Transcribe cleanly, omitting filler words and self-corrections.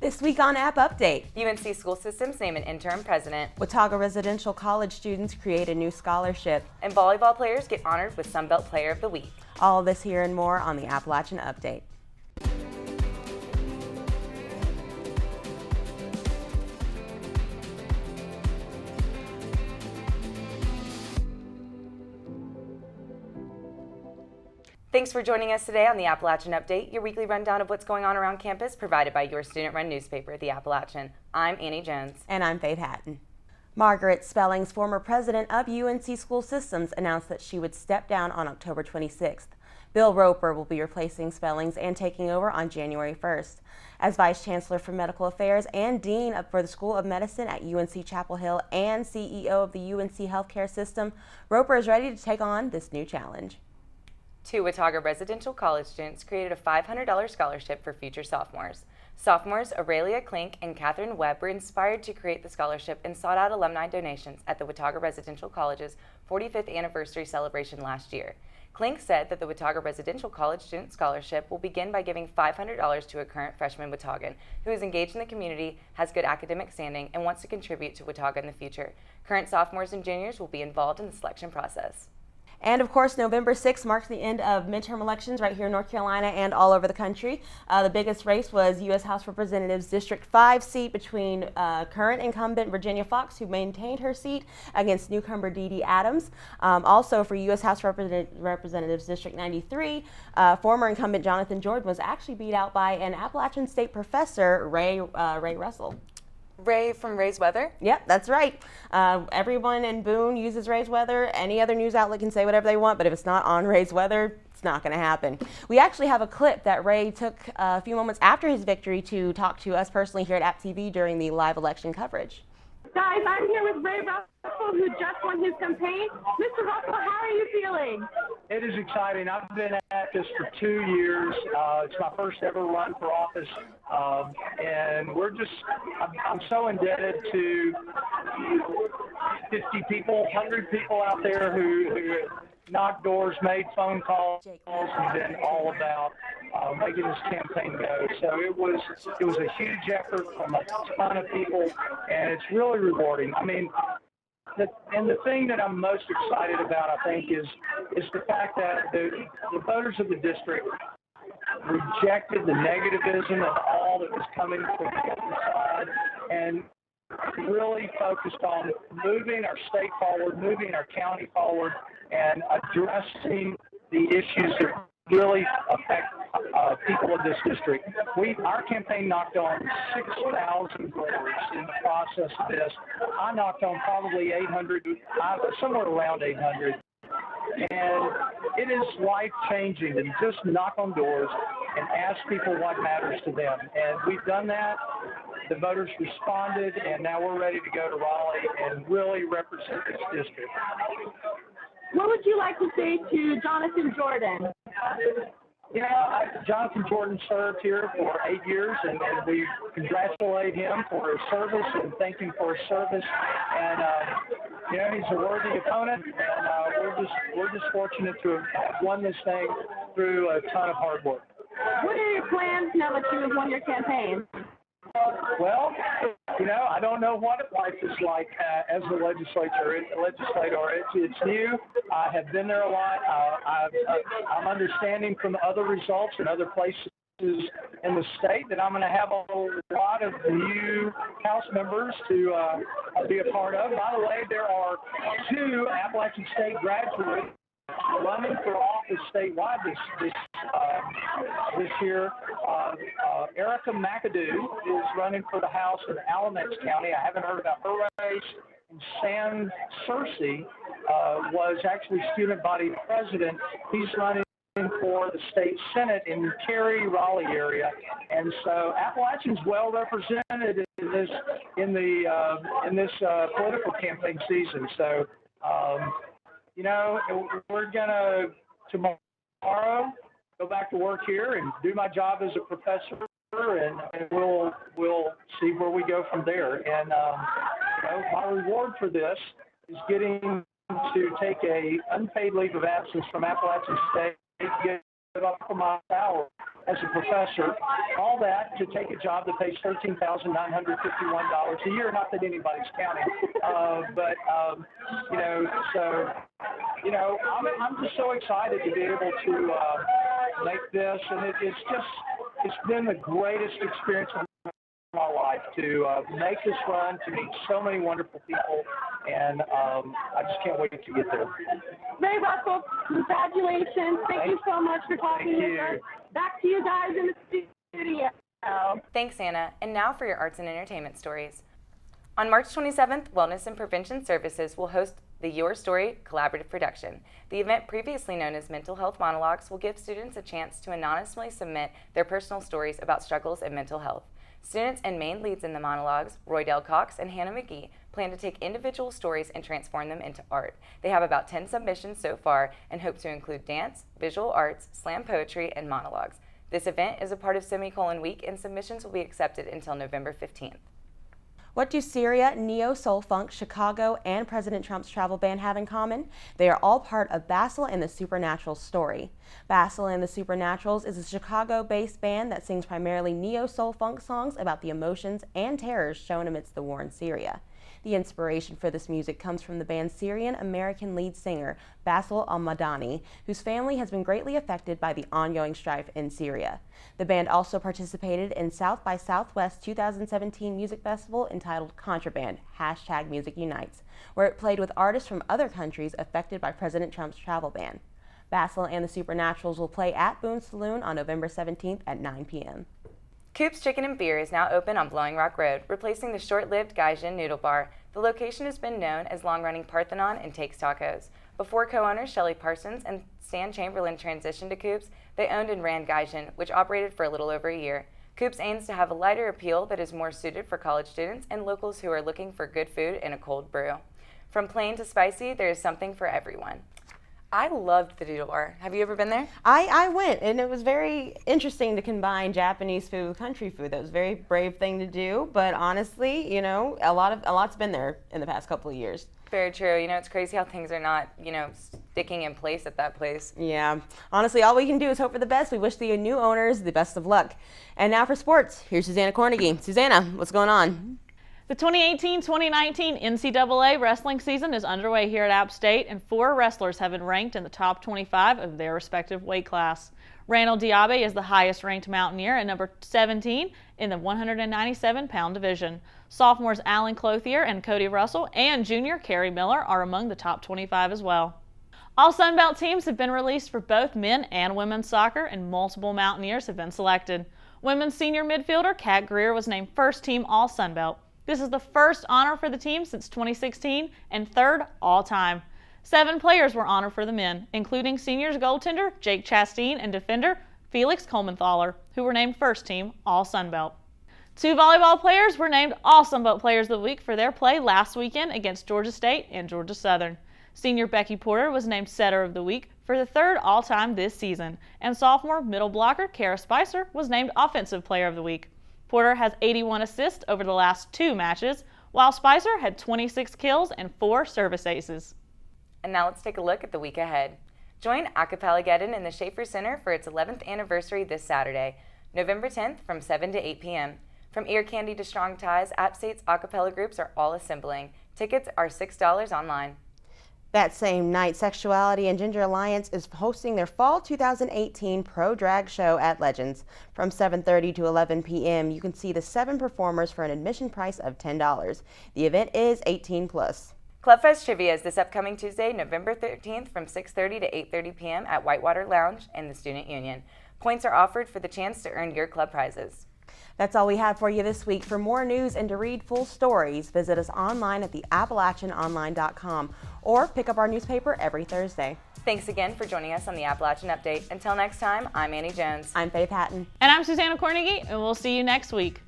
This week on App Update, UNC School Systems name an interim president. Watauga Residential College students create a new scholarship. And volleyball players get honored with Sunbelt Player of the Week. All of this here and more on the Appalachian Update. Thanks for joining us today on the Appalachian Update, your weekly rundown of what's going on around campus, provided by your student-run newspaper, The Appalachian. I'm Annie Jones. And I'm Faith Hatton. Margaret Spelling's former president of UNC School Systems announced that she would step down on October 26th. Bill Roper will be replacing Spellings and taking over on January 1st. As Vice Chancellor for Medical Affairs and Dean for the School of Medicine at UNC Chapel Hill and CEO of the UNC Healthcare System, Roper is ready to take on this new challenge. Two Watauga Residential College students created a $500 scholarship for future sophomores. Sophomores Aurelia Klink and Catherine Webb were inspired to create the scholarship and sought out alumni donations at the Watauga Residential College's 45th anniversary celebration last year. Klink said that the Watauga Residential College Student Scholarship will begin by giving $500 to a current freshman Wataugan who is engaged in the community, has good academic standing, and wants to contribute to Watauga in the future. Current sophomores and juniors will be involved in the selection process. And of course, November 6th marks the end of midterm elections right here in North Carolina and all over the country. The biggest race was U.S. House Representatives District 5 seat between current incumbent Virginia Fox, who maintained her seat, against newcomer Dee Dee Adams. Also for U.S. House Representatives District 93, former incumbent Jonathan Jordan was actually beat out by an Appalachian State professor, Ray Russell. Ray from Ray's Weather? Yep, that's right. Everyone in Boone uses Ray's Weather. Any other news outlet can say whatever they want, but if it's not on Ray's Weather, it's not going to happen. We actually have a clip that Ray took a few moments after his victory to talk to us personally here at App TV during the live election coverage. Guys, I'm here with Ray Russell, who just won his campaign. Mr. Russell, how are you feeling? It is exciting. I've been at this for 2 years. It's my first ever run for office. And I'm so indebted to 50 people, 100 people out there who knocked doors, made phone calls, and been all about making this campaign go. So it was a huge effort from a ton of people, and it's really rewarding. I mean, the thing that I'm most excited about, I think, is the fact that the voters of the district rejected the negativism of all that was coming from the side and really focused on moving our state forward, moving our county forward, and addressing the issues that really affect people of this district. Our campaign knocked on 6,000 doors in the process of this. I knocked on probably 800, somewhere around 800. And it is life-changing to just knock on doors and ask people what matters to them. And we've done that. The voters responded, and now we're ready to go to Raleigh and really represent this district. What would you like to say to Jonathan Jordan? Jonathan Jordan served here for 8 years, and we congratulate him for his service and thank him for his service. And he's a worthy opponent, and we're just fortunate to have won this thing through a ton of hard work. What are your plans now that you have won your campaign? Well, I don't know what life is like as a legislator. It's new. I have been there a lot. I'm understanding from other results in other places in the state that I'm going to have a lot of new House members to be a part of. By the way, there are 2 Appalachian State graduates running for office statewide this year. Erica McAdoo is running for the House in Alamance County. I haven't heard about her race. And Sam Searcy was actually student body president. He's running for the state senate in the Cary-Raleigh area, and so Appalachian's well represented in this political campaign season. So. We're gonna tomorrow go back to work here and do my job as a professor, and we'll see where we go from there. And my reward for this is getting to take a unpaid leave of absence from Appalachian State, get up for my salary as a professor, all that to take a job that pays $13,951 a year. Not that anybody's counting, but I'm just so excited to be able to make this, and it's been the greatest experience of my life to make this run, to meet so many wonderful people, and I just can't wait to get there. Ray Russell, congratulations. Thank you so much for talking with us. Back to you guys in the studio. Thanks, Anna. And now for your arts and entertainment stories. On March 27th, Wellness and Prevention Services will host the Your Story collaborative production. The event, previously known as Mental Health Monologues, will give students a chance to anonymously submit their personal stories about struggles in mental health. Students and main leads in the monologues, Roydell Cox and Hannah McGee, plan to take individual stories and transform them into art. They have about 10 submissions so far and hope to include dance, visual arts, slam poetry, and monologues. This event is a part of Semicolon Week, and submissions will be accepted until November 15th. What do Syria, Neo Soul Funk, Chicago, and President Trump's travel ban have in common? They are all part of Basil and the Supernaturals story. Basil and the Supernaturals is a Chicago-based band that sings primarily Neo Soul Funk songs about the emotions and terrors shown amidst the war in Syria. The inspiration for this music comes from the band's Syrian-American lead singer, Basil al-Madani, whose family has been greatly affected by the ongoing strife in Syria. The band also participated in South by Southwest 2017 music festival entitled Contraband, #Music Unites, where it played with artists from other countries affected by President Trump's travel ban. Basil and the Supernaturals will play at Boone Saloon on November 17th at 9 p.m. Coop's Chicken and Beer is now open on Blowing Rock Road, replacing the short-lived Gaijin Noodle Bar. The location has been known as long-running Parthenon and Takes Tacos. Before co-owners Shelley Parsons and Stan Chamberlain transitioned to Coop's, they owned and ran Gaijin, which operated for a little over a year. Coop's aims to have a lighter appeal that is more suited for college students and locals who are looking for good food and a cold brew. From plain to spicy, there is something for everyone. I loved the Noodle Bar. Have you ever been there? I went, and it was very interesting to combine Japanese food with country food. That was a very brave thing to do, but honestly, a lot's been there in the past couple of years. Very true. It's crazy how things are not, sticking in place at that place. Yeah. Honestly, all we can do is hope for the best. We wish the new owners the best of luck. And now for sports, here's Susanna Cornegie. Susanna, what's going on? The 2018-2019 NCAA wrestling season is underway here at App State, and 4 wrestlers have been ranked in the top 25 of their respective weight class. Randall Diabe is the highest-ranked Mountaineer at number 17 in the 197-pound division. Sophomores Alan Clothier and Cody Russell and junior Kerry Miller are among the top 25 as well. All Sunbelt teams have been released for both men and women's soccer, and multiple Mountaineers have been selected. Women's senior midfielder Kat Greer was named first-team All Sunbelt. This is the first honor for the team since 2016 and third all-time. 7 players were honored for the men, including seniors goaltender Jake Chastain and defender Felix Coleman-Thaler, who were named first-team All-Sunbelt. 2 volleyball players were named All-Sunbelt Players of the Week for their play last weekend against Georgia State and Georgia Southern. Senior Becky Porter was named Setter of the Week for the 3rd all-time this season, and sophomore middle blocker Kara Spicer was named Offensive Player of the Week. Porter has 81 assists over the last 2 matches, while Spicer had 26 kills and 4 service aces. And now let's take a look at the week ahead. Join Acapella-Geddon in the Schaefer Center for its 11th anniversary this Saturday, November 10th from 7 to 8 p.m. From Ear Candy to Strong Ties, App State's acapella groups are all assembling. Tickets are $6 online. That same night, Sexuality and Ginger Alliance is hosting their fall 2018 Pro Drag Show at Legends. From 7:30 to 11 p.m., you can see the 7 performers for an admission price of $10. The event is 18+. Clubfest Trivia is this upcoming Tuesday, November 13th from 6:30 to 8:30 p.m. at Whitewater Lounge in the Student Union. Points are offered for the chance to earn your club prizes. That's all we have for you this week. For more news and to read full stories, visit us online at theappalachianonline.com or pick up our newspaper every Thursday. Thanks again for joining us on the Appalachian Update. Until next time, I'm Annie Jones. I'm Faith Hatton. And I'm Susanna Cornegie, and we'll see you next week.